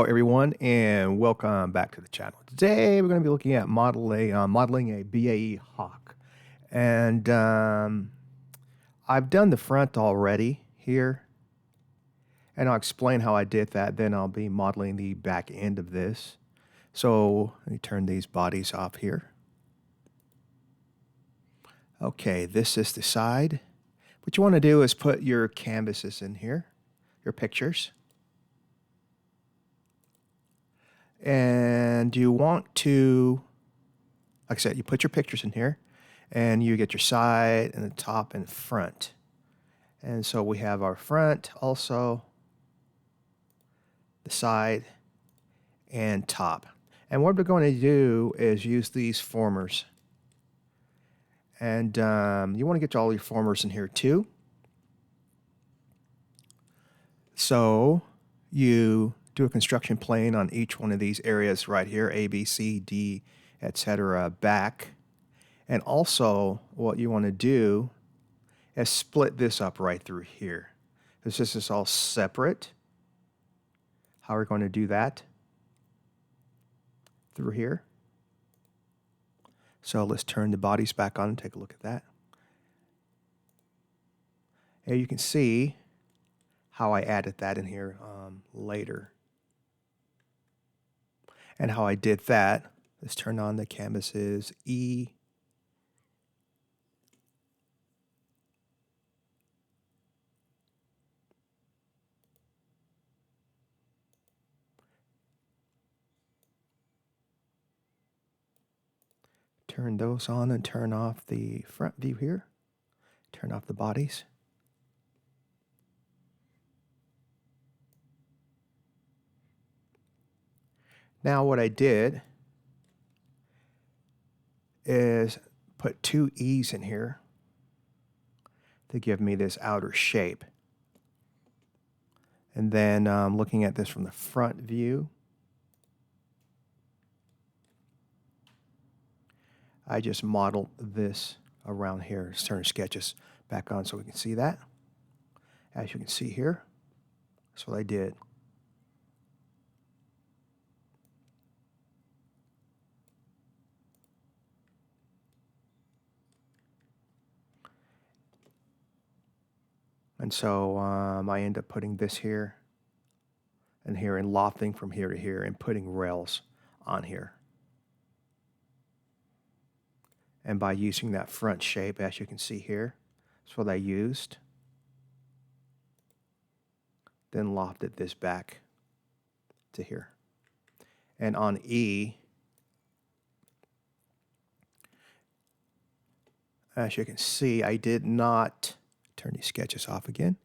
Hello, everyone, and welcome back to the channel. Today, we're going to be looking at modeling a BAE Hawk. And I've done the front already here, and I'll explain how I did that. Then I'll be modeling the back end of this. So let me turn these bodies off here. Okay, this is the side. What you want to do is put your canvases in here, your pictures. And you want to, like I said, you put your pictures in here and you get your side and the top and front. And so we have our front also, the side and top. And what we're going to do is use these formers. And you want to get all your formers in here too. So you do a construction plane on each one of these areas right here, A, B, C, D, etc. back. And also what you want to do is split this up right through here. This is all separate. How are we going to do that? Through here. So let's turn the bodies back on and take a look at that. And you can see how I added that in here later. And how I did that. Let's turn on the canvases E. Turn those on and turn off the front view here. Turn off the bodies. Now what I did is put two E's in here to give me this outer shape. And then looking at this from the front view, I just modeled this around here. Let's turn sketches back on so we can see that. As you can see here, that's what I did. And so I end up putting this here and here and lofting from here to here and putting rails on here. And by using that front shape, as you can see here, that's what I used. Then lofted this back to here. And on E, as you can see, I did not turn these sketches off again.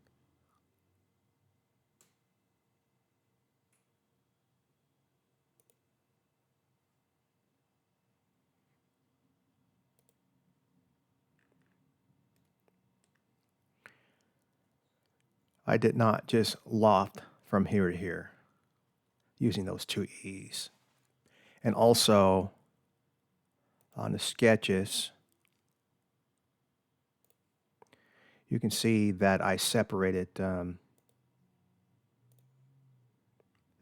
I did not just loft from here to here using those two E's. And also on the sketches, you can see that I separated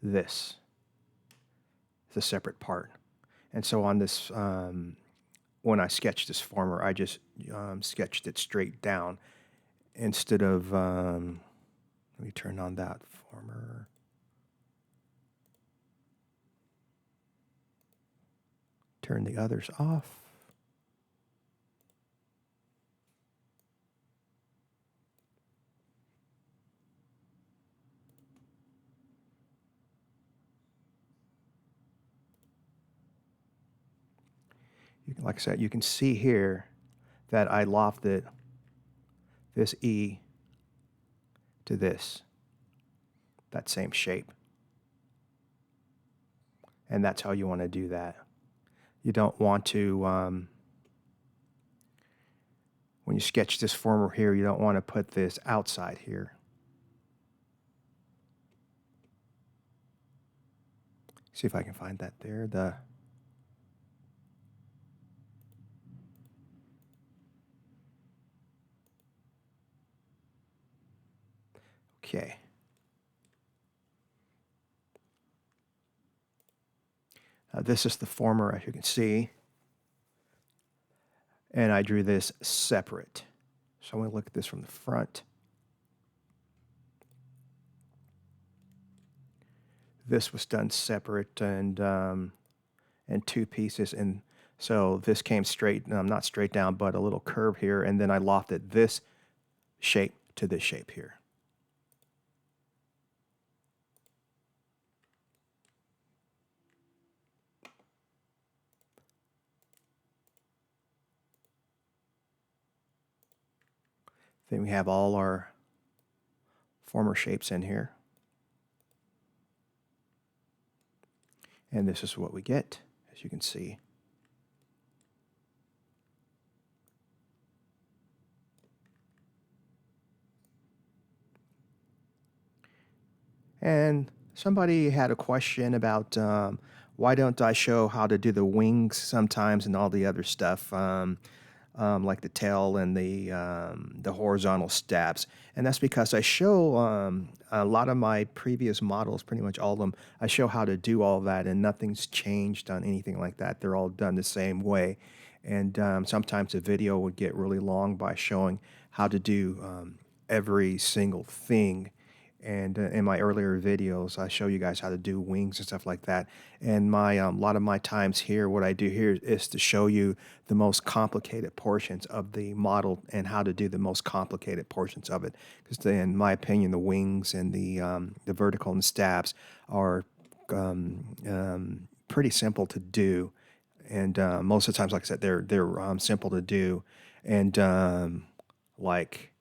this. It's a separate part. And so on this, when I sketched this former, I just sketched it straight down instead of, let me turn on that former. Turn the others off. Like I said, you can see here that I lofted this E to this, that same shape. And that's how you want to do that. You don't want to, when you sketch this former here, you don't want to put this outside here. See if I can find that there. Okay. This is the former, as you can see, and I drew this separate. So I'm going to look at this from the front. This was done separate and in two pieces, and so this came straight, not straight down, but a little curve here, and then I lofted this shape to this shape here. Then we have all our former shapes in here. And this is what we get, as you can see. And somebody had a question about why don't I show how to do the wings sometimes and all the other stuff, like the tail and the horizontal stabs. And that's because I show a lot of my previous models, pretty much all of them, I show how to do all that, and nothing's changed on anything like that. They're all done the same way. And sometimes the video would get really long by showing how to do every single thing. And in my earlier videos, I show you guys how to do wings and stuff like that. And my a lot of my times here, what I do here is to show you the most complicated portions of the model and how to do the most complicated portions of it. Because in my opinion, the wings and the vertical and stabs are pretty simple to do. And most of the times, like I said, they're simple to do. And like,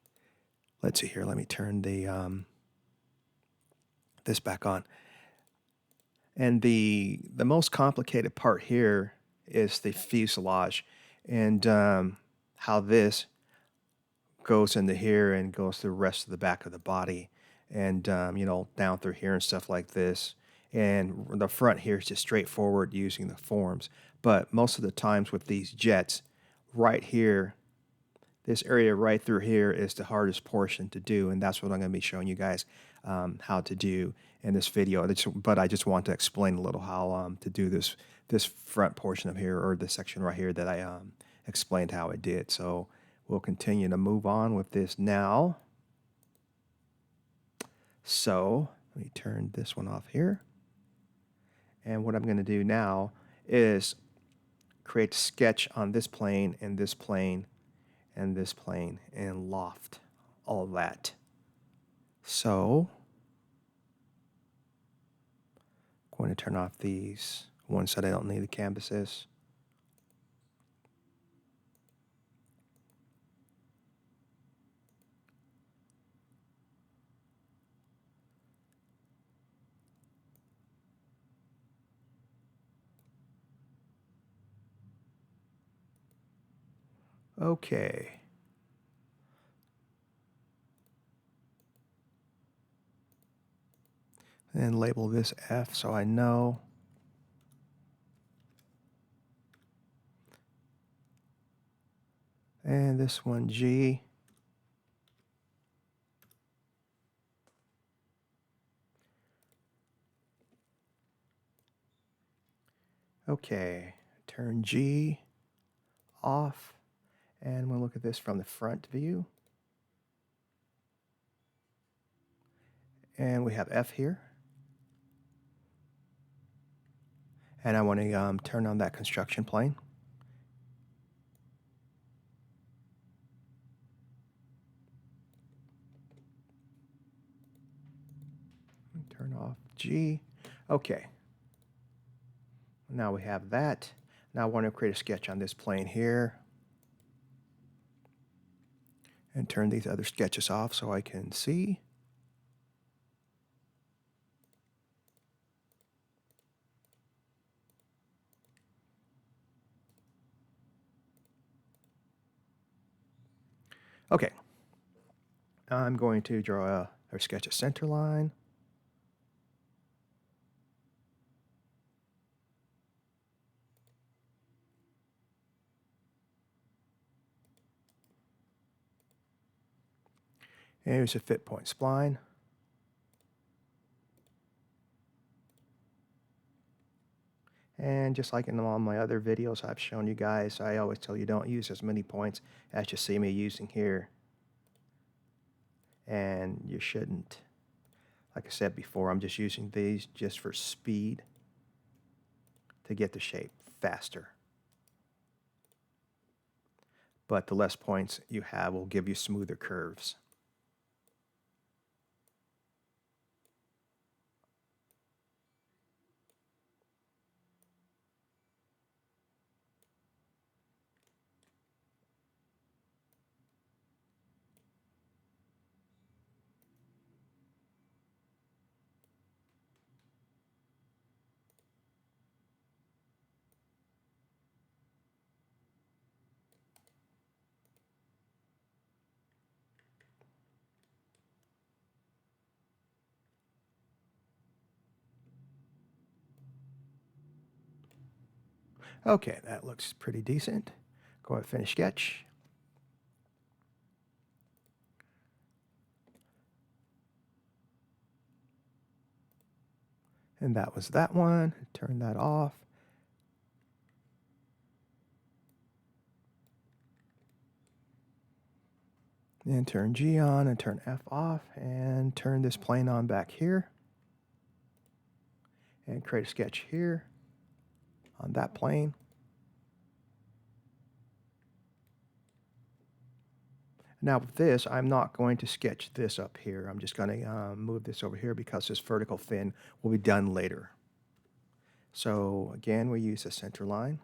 let's see here. Let me turn this back on. And the most complicated part here is the fuselage, and how this goes into here and goes through the rest of the back of the body, and you know, down through here and stuff like this. And the front here is just straightforward using the forms. But most of the times with these jets, right here, this area right through here is the hardest portion to do, and that's what I'm going to be showing you guys how to do in this video. But I just want to explain a little how to do this front portion of here, or this section right here that I explained how I did. So we'll continue to move on with this now. So let me turn this one off here. And what I'm going to do now is create a sketch on this plane and this plane and this plane and loft all that. So I'm going to turn off these ones that I don't need the canvases. Okay. And label this F so I know. And this one G. Okay, turn G off. And we'll look at this from the front view. And we have F here. And I want to turn on that construction plane. Turn off G. Okay. Now we have that. Now I want to create a sketch on this plane here. And turn these other sketches off so I can see. Okay. I'm going to draw or sketch a center line. And here's a fit point spline. And just like in all my other videos I've shown you guys, I always tell you don't use as many points as you see me using here. And you shouldn't. Like I said before, I'm just using these just for speed to get the shape faster. But the less points you have will give you smoother curves. Okay, that looks pretty decent. Go ahead and finish sketch. And that was that one. Turn that off. Then turn G on and turn F off and turn this plane on back here. And create a sketch here on that plane. Now with this, I'm not going to sketch this up here. I'm just going to move this over here because this vertical fin will be done later. So again, we use a center line.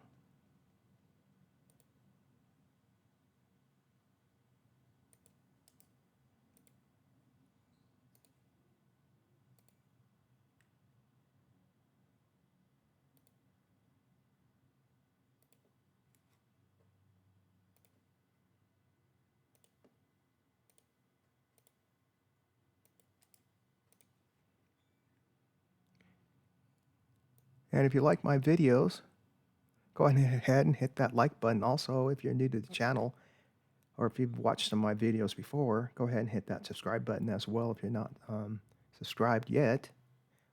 And if you like my videos, go ahead and hit that like button. Also, if you're new to the channel, or if you've watched some of my videos before, go ahead and hit that subscribe button as well if you're not subscribed yet.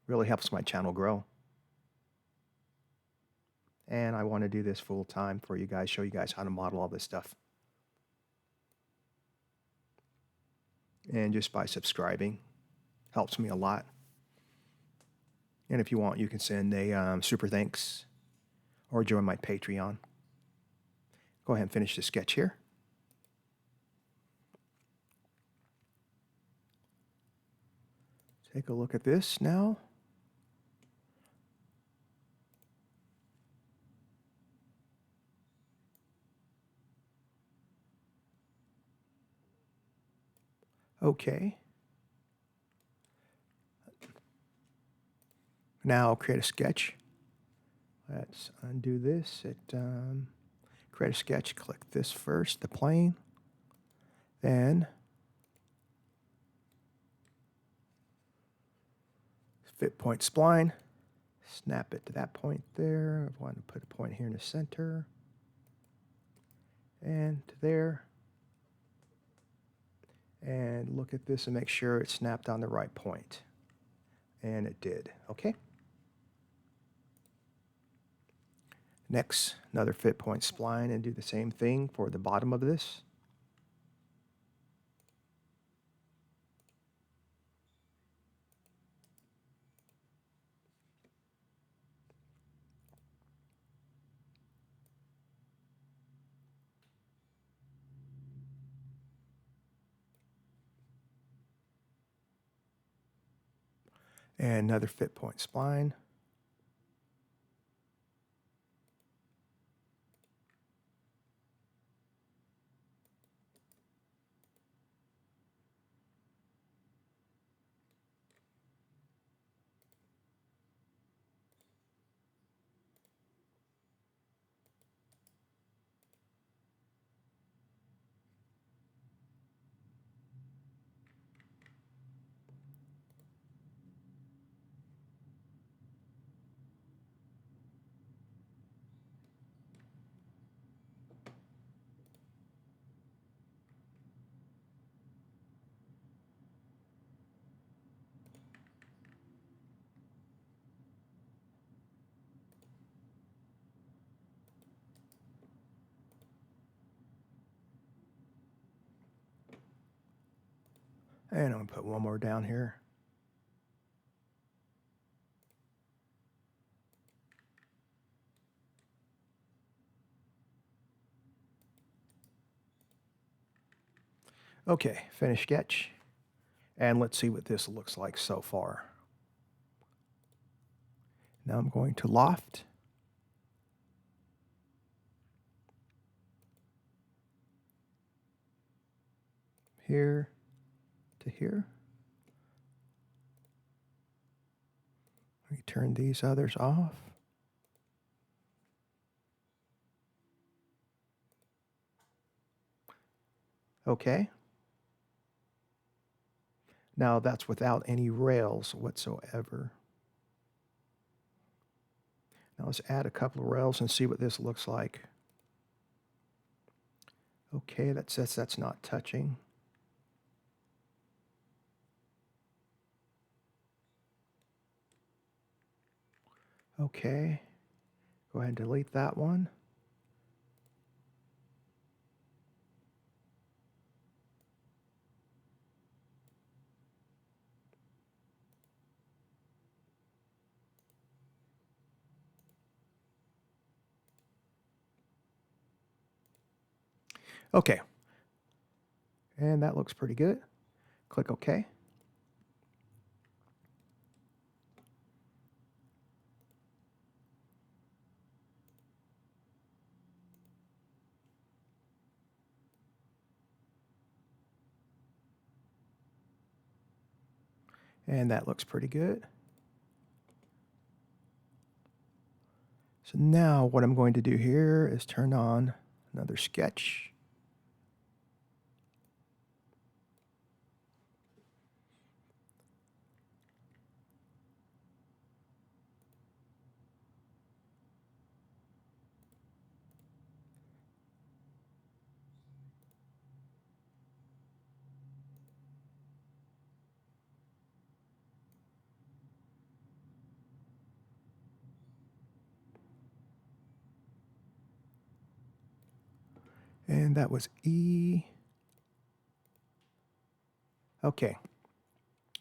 Really helps my channel grow. And I want to do this full time for you guys, show you guys how to model all this stuff. And just by subscribing helps me a lot. And if you want, you can send a super thanks or join my Patreon. Go ahead and finish the sketch here. Take a look at this now. Okay. Now I'll create a sketch. Let's undo this. Create a sketch. Click this first, the plane. Then fit point spline. Snap it to that point there. I want to put a point here in the center. And to there. And look at this and make sure it snapped on the right point. And it did. Okay. Next, another fit point spline and do the same thing for the bottom of this. And another fit point spline. And I'm going to put one more down here. Okay, finish sketch. And let's see what this looks like so far. Now I'm going to loft. Here to here. We turn these others off. Okay. Now that's without any rails whatsoever. Now let's add a couple of rails and see what this looks like. Okay, that says that's not touching. Okay, go ahead and delete that one. Okay, and that looks pretty good. Click OK. And that looks pretty good. So now what I'm going to do here is turn on another sketch. And that was E. Okay.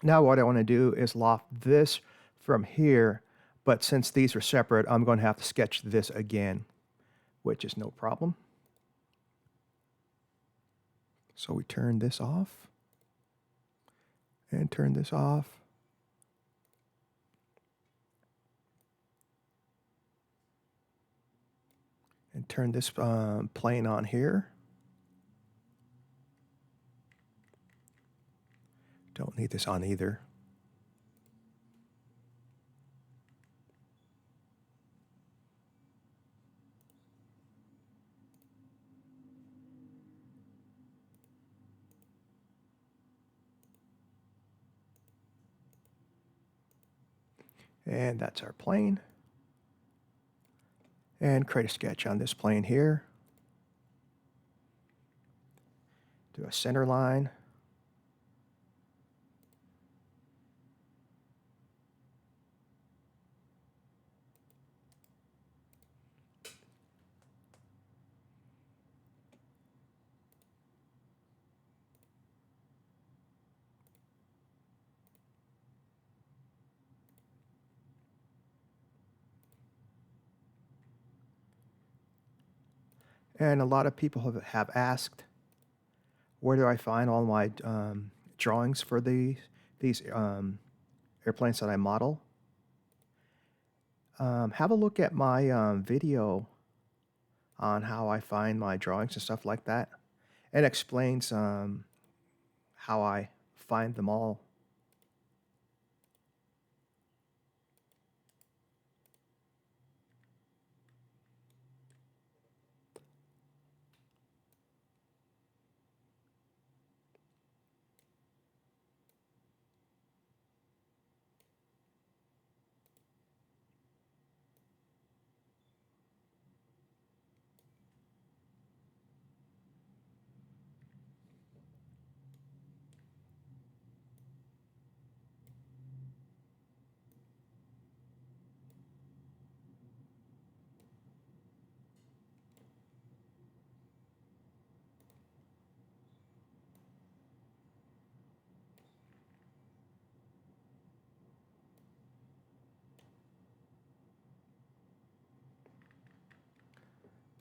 Now what I want to do is loft this from here, but since these are separate, I'm going to have to sketch this again, which is no problem. So we turn this off and turn this off. And turn this plane on here. Don't need this on either. And that's our plane. And create a sketch on this plane here. Do a center line. And a lot of people have asked, where do I find all my drawings for these airplanes that I model? Have a look at my video on how I find my drawings and stuff like that. It explains how I find them all.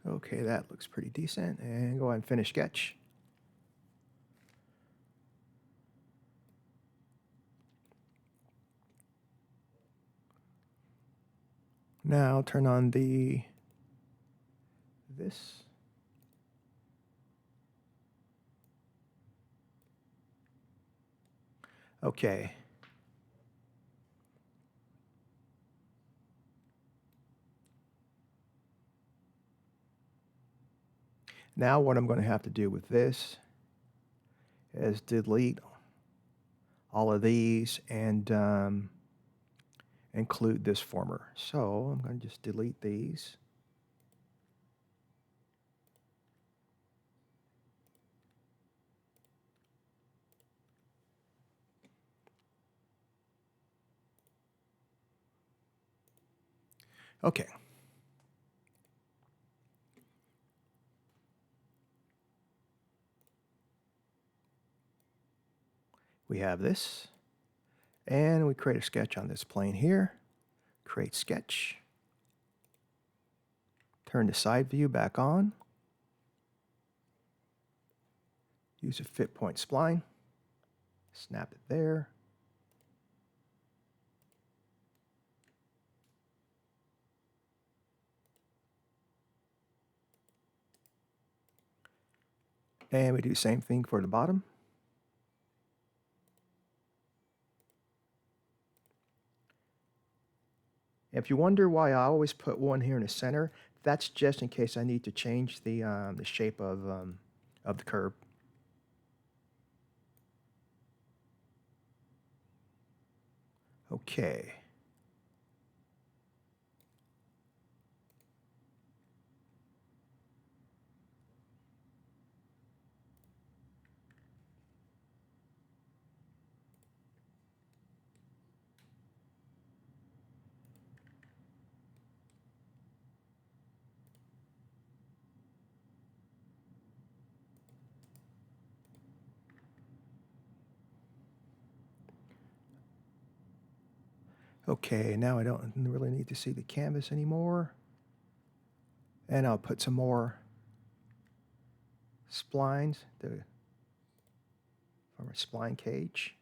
Okay, that looks pretty decent. And go ahead and finish sketch. Now turn on this. Okay. Now what I'm going to have to do with this is delete all of these and include this former. So I'm going to just delete these. Okay. We have this, and we create a sketch on this plane here. Create sketch. Turn the side view back on. Use a fit point spline. Snap it there. And we do the same thing for the bottom. If you wonder why I always put one here in the center, that's just in case I need to change the shape of the curve. Okay. Okay, now I don't really need to see the canvas anymore. And I'll put some more splines from a spline cage.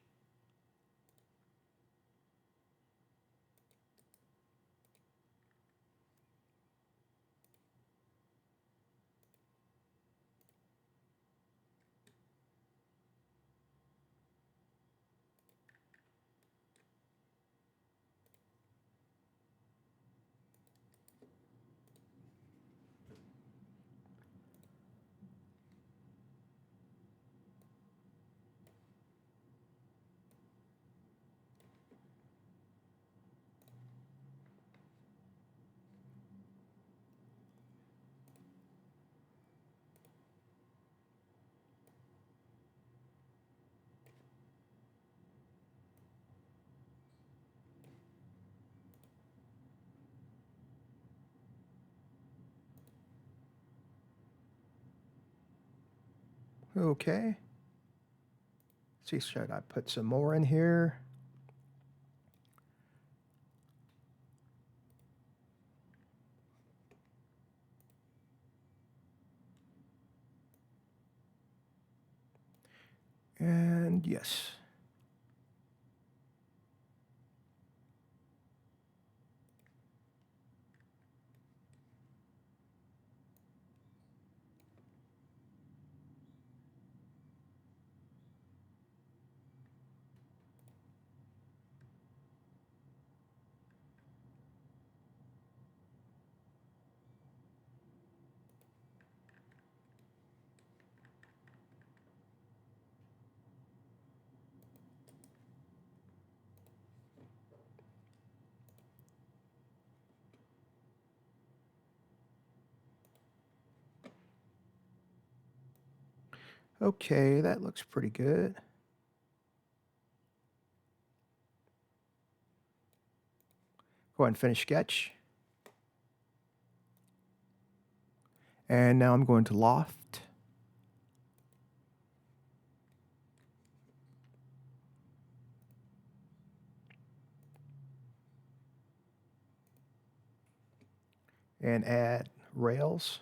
Okay. See, should I put some more in here? And yes. Okay, that looks pretty good. Go ahead and finish sketch. And now I'm going to loft. And add rails.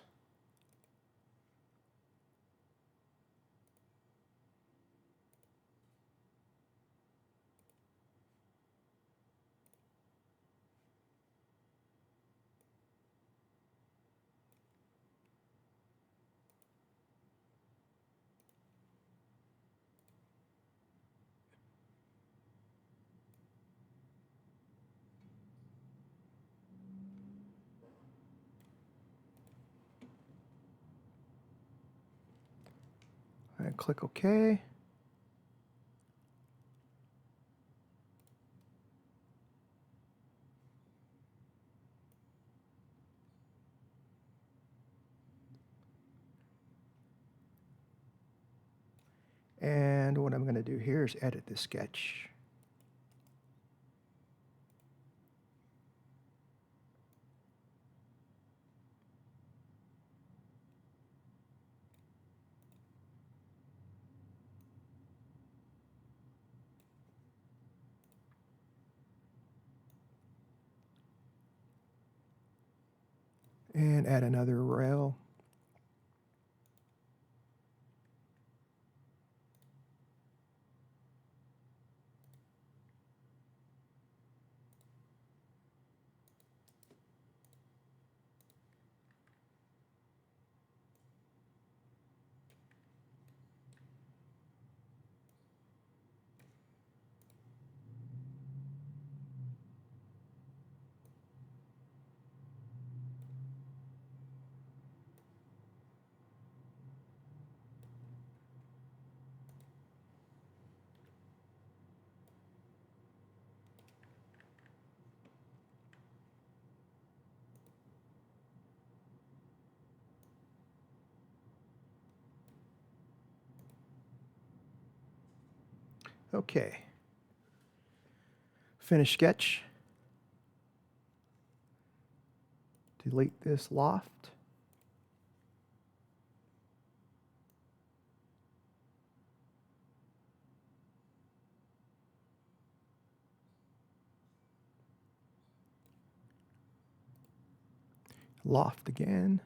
And click OK. And what I'm going to do here is edit the sketch. And add another rail. Okay. Finish sketch. Delete this loft. Loft again.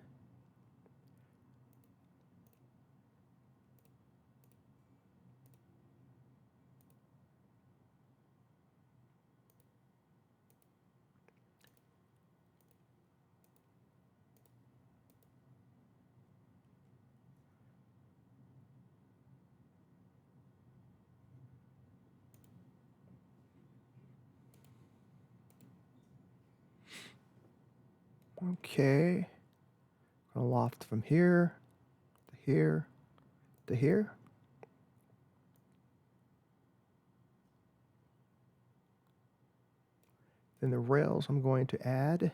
Okay. Gonna loft from here to here to here. Then the rails I'm going to add.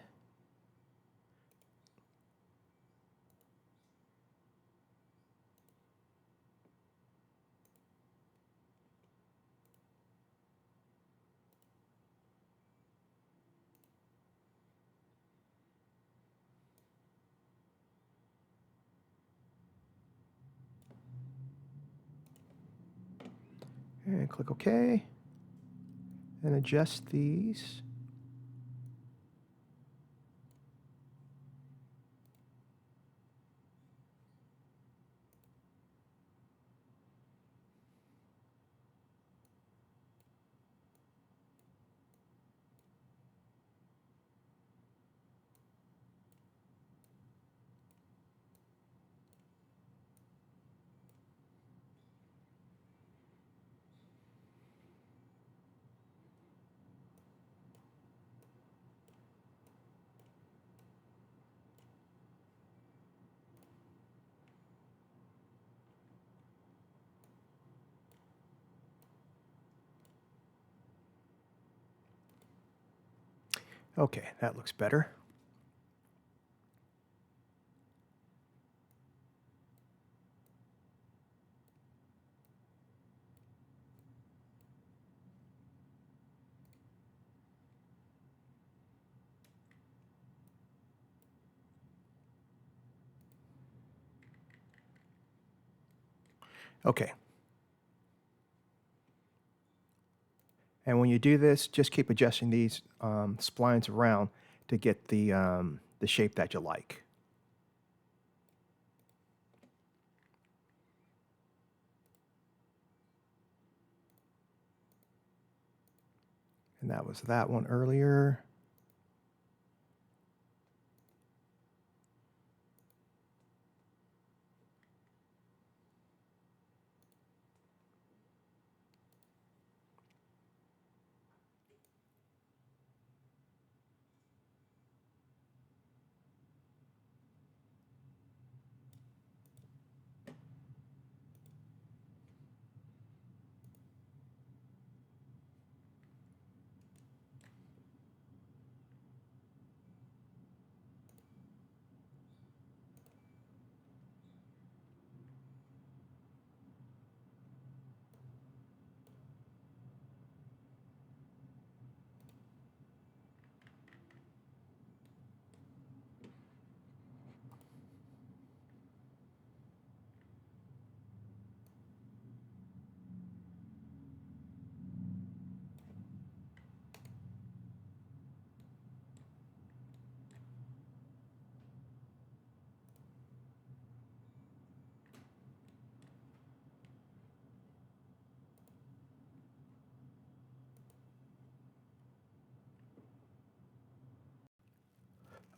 And click OK. And adjust these. Okay, that looks better. Okay. And when you do this, just keep adjusting these splines around to get the shape that you like. And that was that one earlier.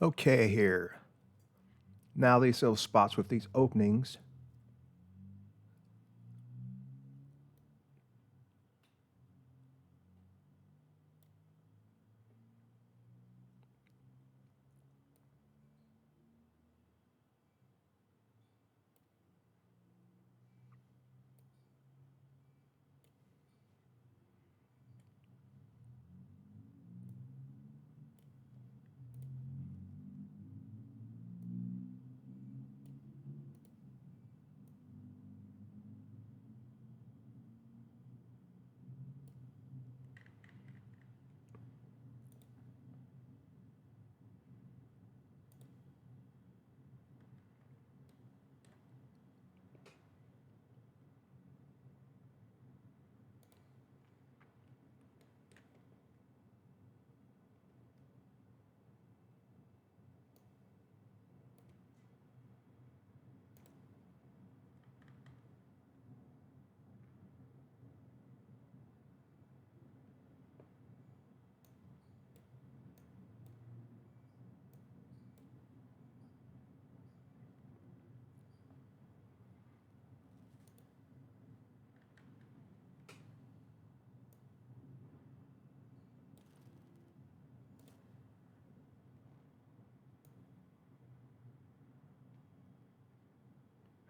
Okay, here. Now these little spots with these openings.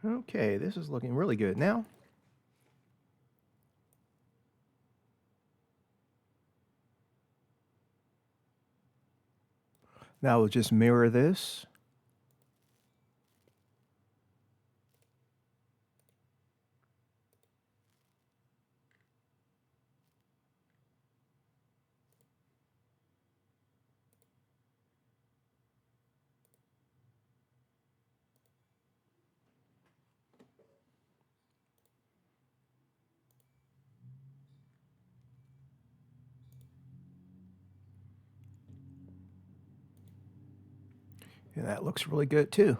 Okay, this is looking really good now. Now we'll just mirror this. And that looks really good too.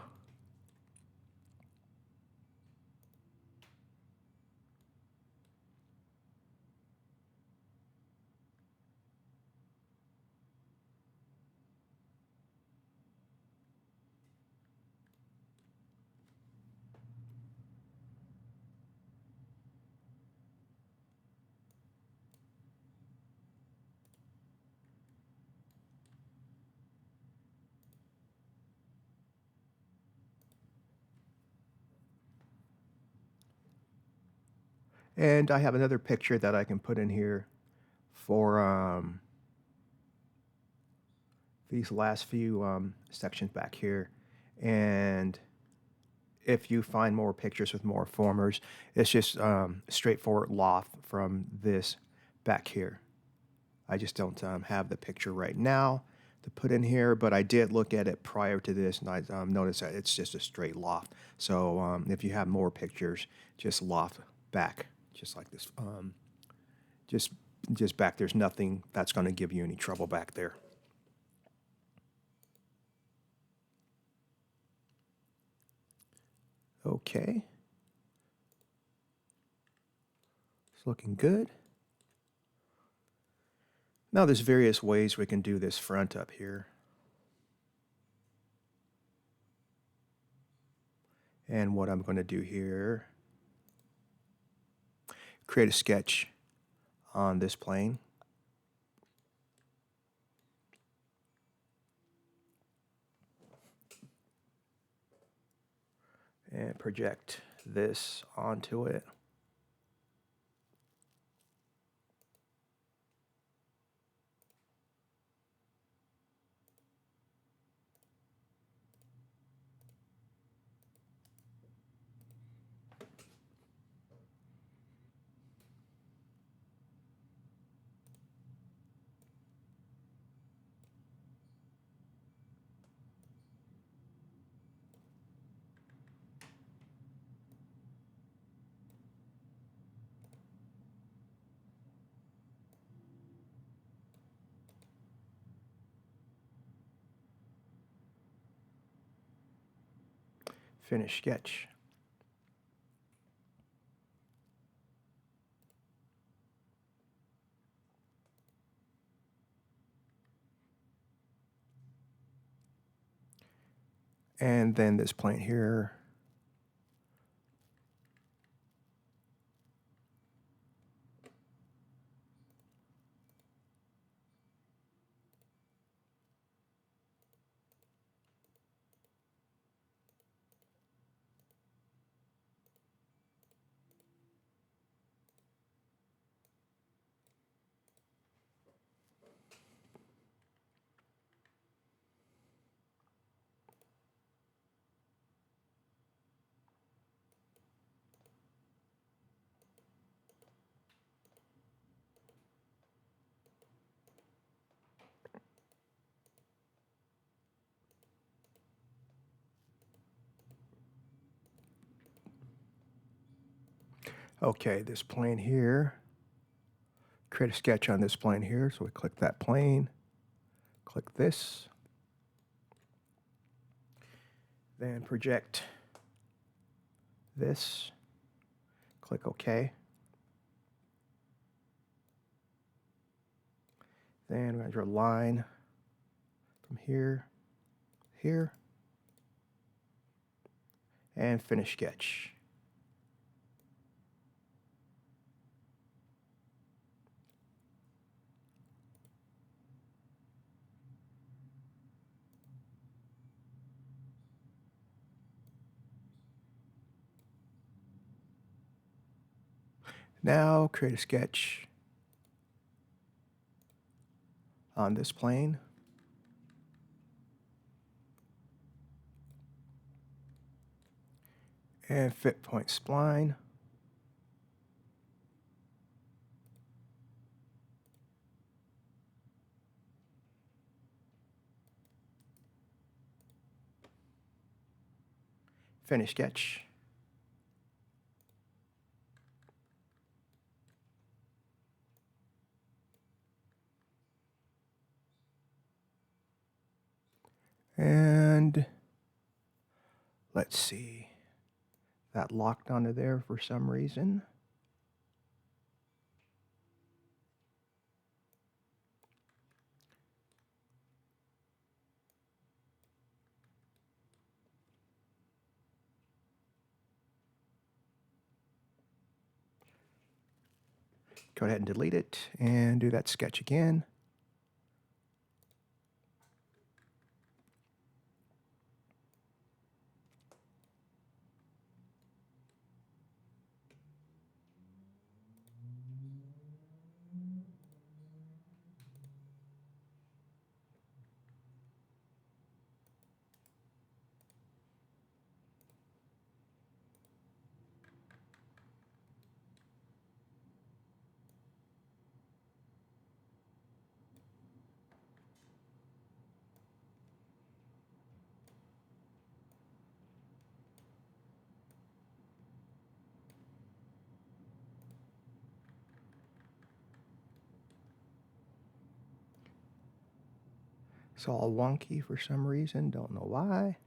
And I have another picture that I can put in here for these last few sections back here. And if you find more pictures with more formers, it's just straightforward loft from this back here. I just don't have the picture right now to put in here, but I did look at it prior to this, and I noticed that it's just a straight loft. So if you have more pictures, just loft back, just like this. Just just back. There's nothing that's going to give you any trouble back there. Okay, it's looking good. Now there's various ways we can do this front up here. And what I'm going to do here, create a sketch on this plane. And project this onto it. Finish sketch. And then this plane here. Okay, this plane here. Create a sketch on this plane here. So we click that plane, click this, then project this, click OK. Then we're going to draw a line from here, here, and finish sketch. Now create a sketch on this plane. And fit point spline. Finish sketch. And let's see, that locked onto there for some reason. Go ahead and delete it and do that sketch again. It's all wonky for some reason, don't know why.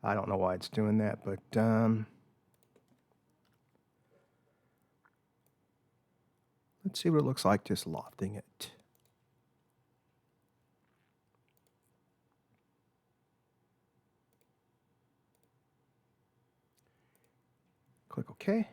I don't know why it's doing that, but let's see what it looks like just lofting it. Click OK.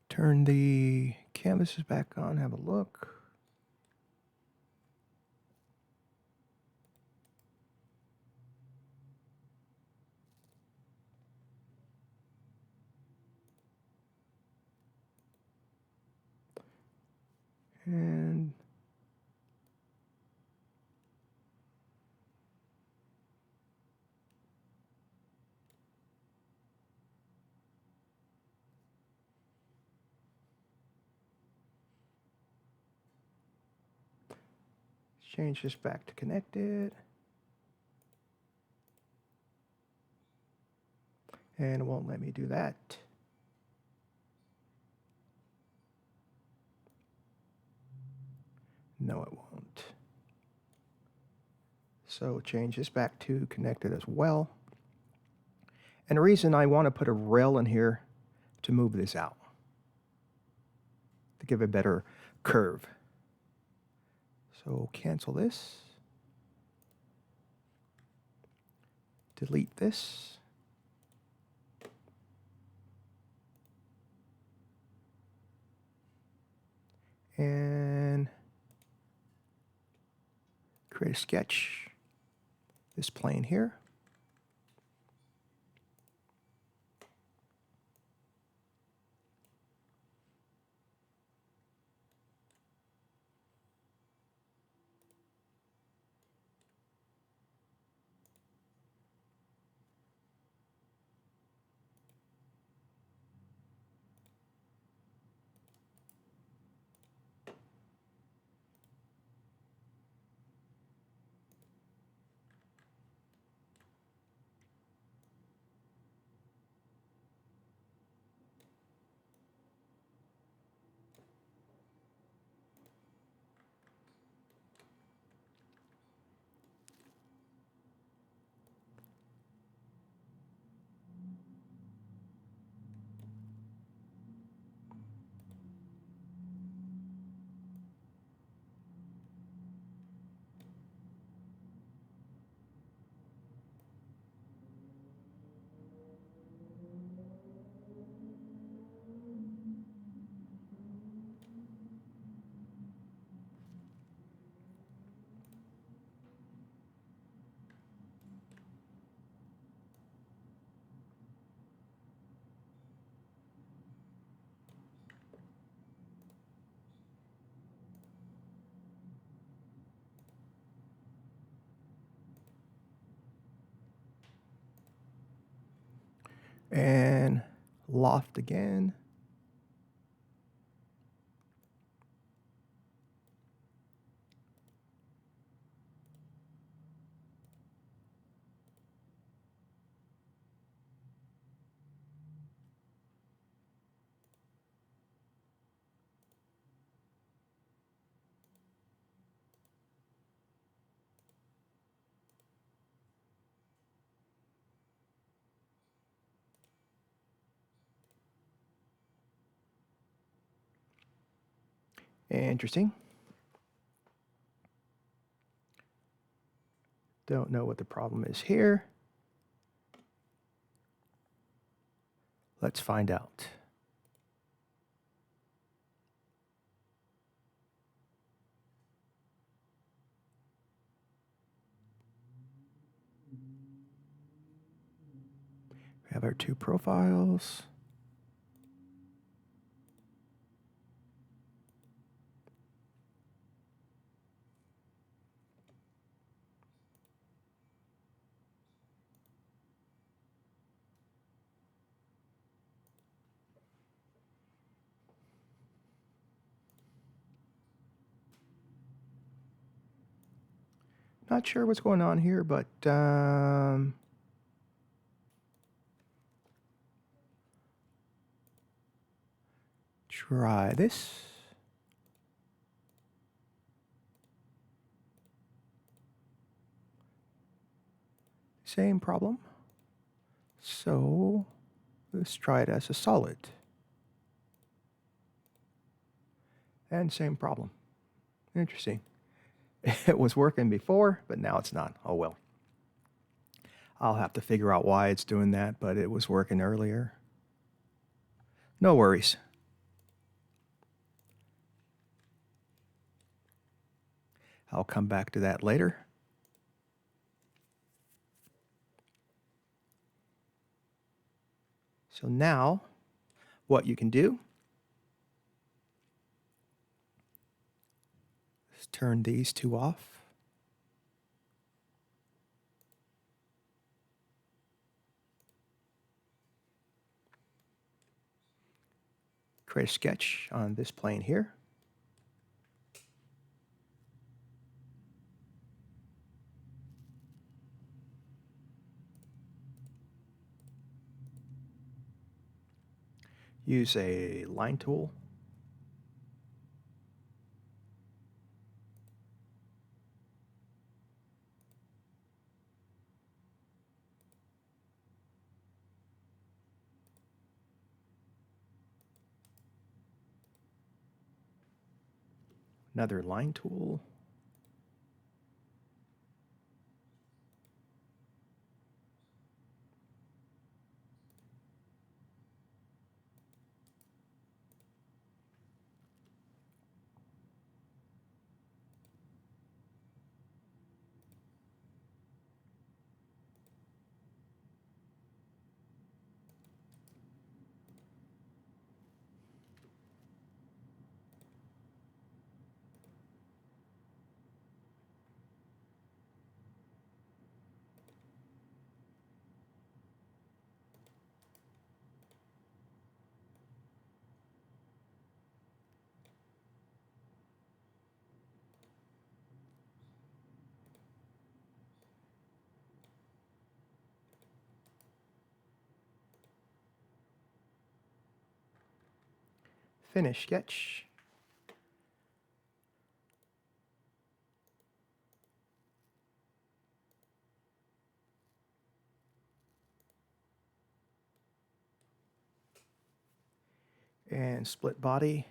Turn the canvases back on, have a look. And change this back to connected. And it won't let me do that. No, it won't. So change this back to connected as well. And the reason I want to put a rail in here to move this out, to give a better curve. So cancel this. Delete this. And create a sketch. This plane here. And loft again. Interesting. Don't know what the problem is here. Let's find out. We have our two profiles. Not sure what's going on here, but try this. Same problem. So let's try it as a solid. And same problem. Interesting. It was working before, but now it's not. Oh well. I'll have to figure out why it's doing that, but it was working earlier. No worries. I'll come back to that later. So now, what you can do is turn these two off. Create a sketch on this plane here. Use a line tool. Another line tool. Finish sketch. And split body.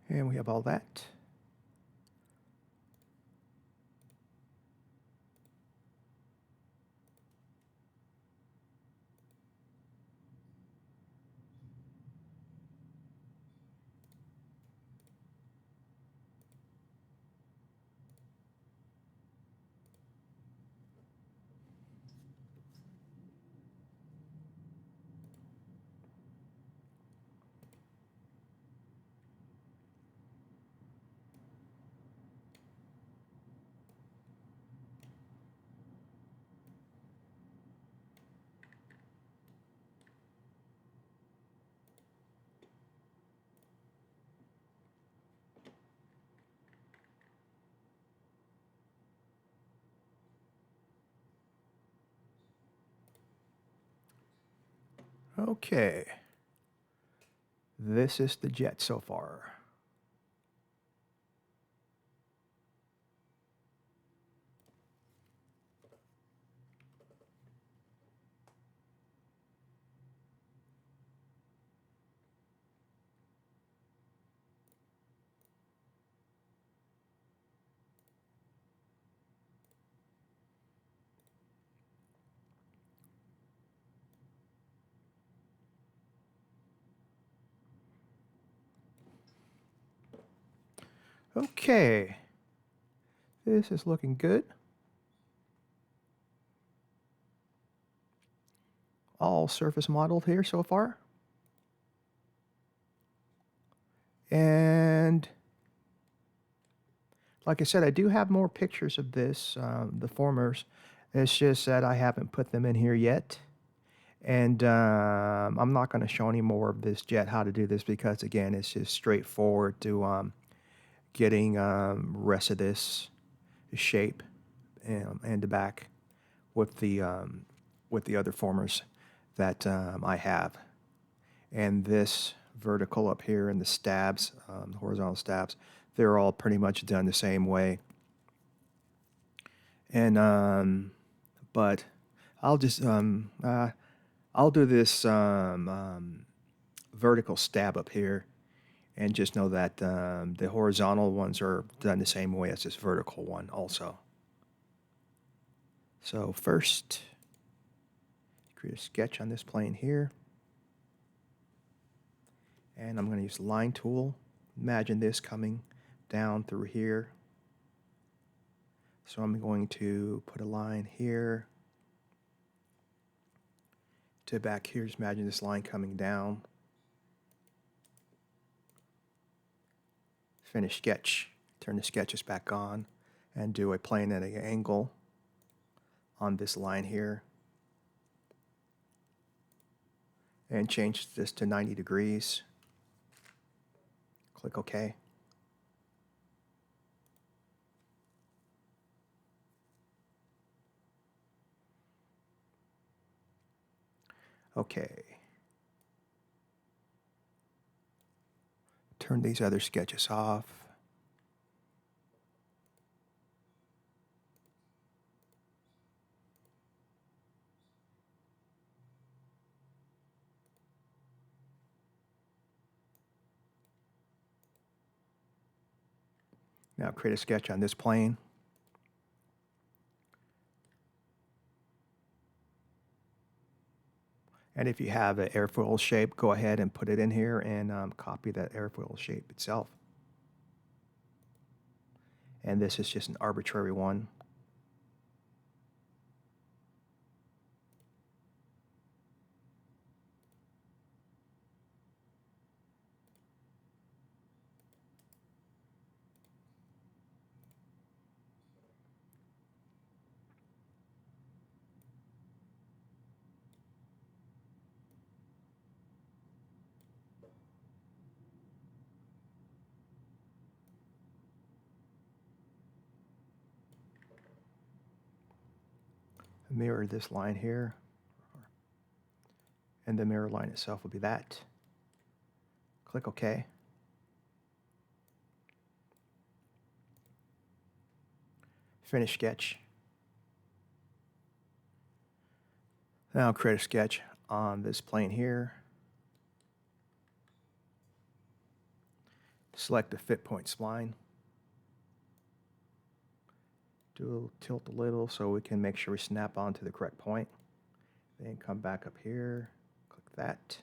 And we have all that. Okay. This is the jet so far. Okay. This is looking good. All surface modeled here so far. And like I said, I do have more pictures of this, the formers. It's just that I haven't put them in here yet. And I'm not going to show any more of this jet, how to do this, because again, it's just straightforward to getting rest of this shape and the back with the other formers that I have. And this vertical up here and the stabs, the horizontal stabs, they're all pretty much done the same way. And but I'll just I'll do this vertical stab up here, and just know that the horizontal ones are done the same way as this vertical one also. So first, create a sketch on this plane here. And I'm going to use the line tool. Imagine this coming down through here. So I'm going to put a line here to back here. Just imagine this line coming down. Finish sketch. Turn the sketches back on and do a plane at an angle on this line here. And change this to 90 degrees. Click OK. Okay. Turn these other sketches off. Now create a sketch on this plane. And if you have an airfoil shape, go ahead and put it in here and copy that airfoil shape itself. And this is just an arbitrary one. Mirror this line here, and the mirror line itself will be that. Click OK. Finish sketch. Now create a sketch on this plane here. Select the fit point spline. Tilt a little so we can make sure we snap onto the correct point. Then come back up here, click that.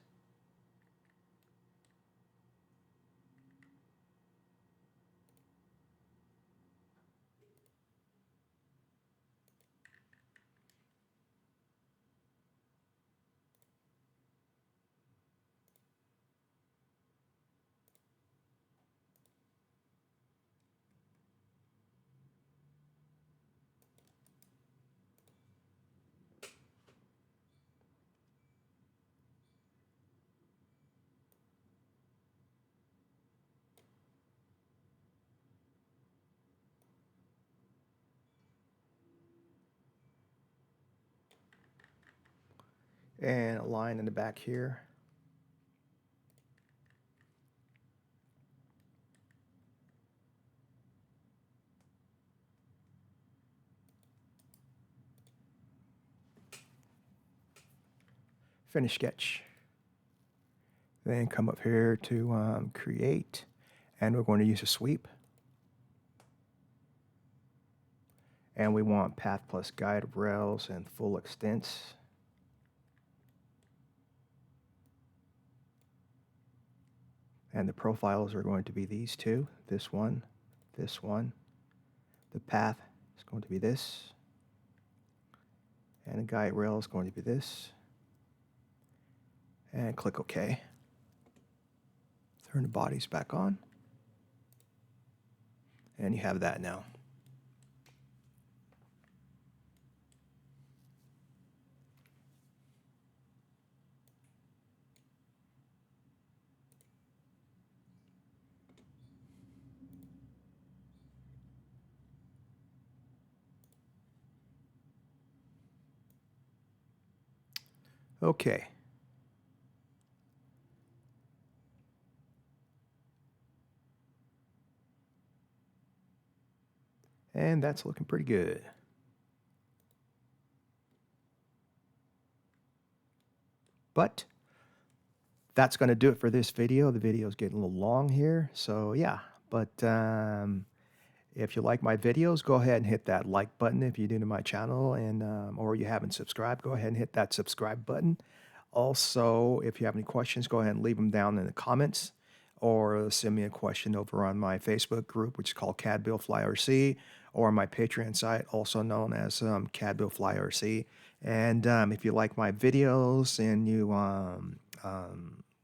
And a line in the back here. Finish sketch. Then come up here to create, and we're going to use a sweep. And we want path plus guide rails and full extents. And the profiles are going to be these two, this one, this one. The path is going to be this. And the guide rail is going to be this. And click OK. Turn the bodies back on. And you have that now. Okay. And that's looking pretty good. But that's going to do it for this video. The video is getting a little long here. So yeah, but if you like my videos, go ahead and hit that like button if you're new to my channel, and or you haven't subscribed, go ahead and hit that subscribe button. Also, if you have any questions, go ahead and leave them down in the comments, or send me a question over on my Facebook group, which is called CAD Build Fly RC, or my Patreon site, also known as CAD Build Fly RC. And if you like my videos and you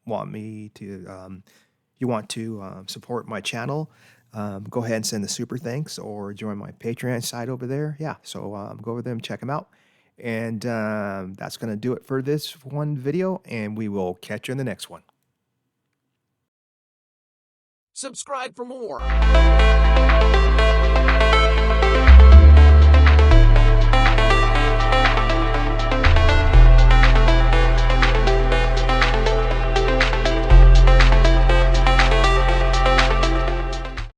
want me to, you want to support my channel, go ahead and send the super thanks or join my Patreon site over there. Yeah, so go over there and check them out. And that's going to do it for this one video, and we will catch you in the next one. Subscribe for more.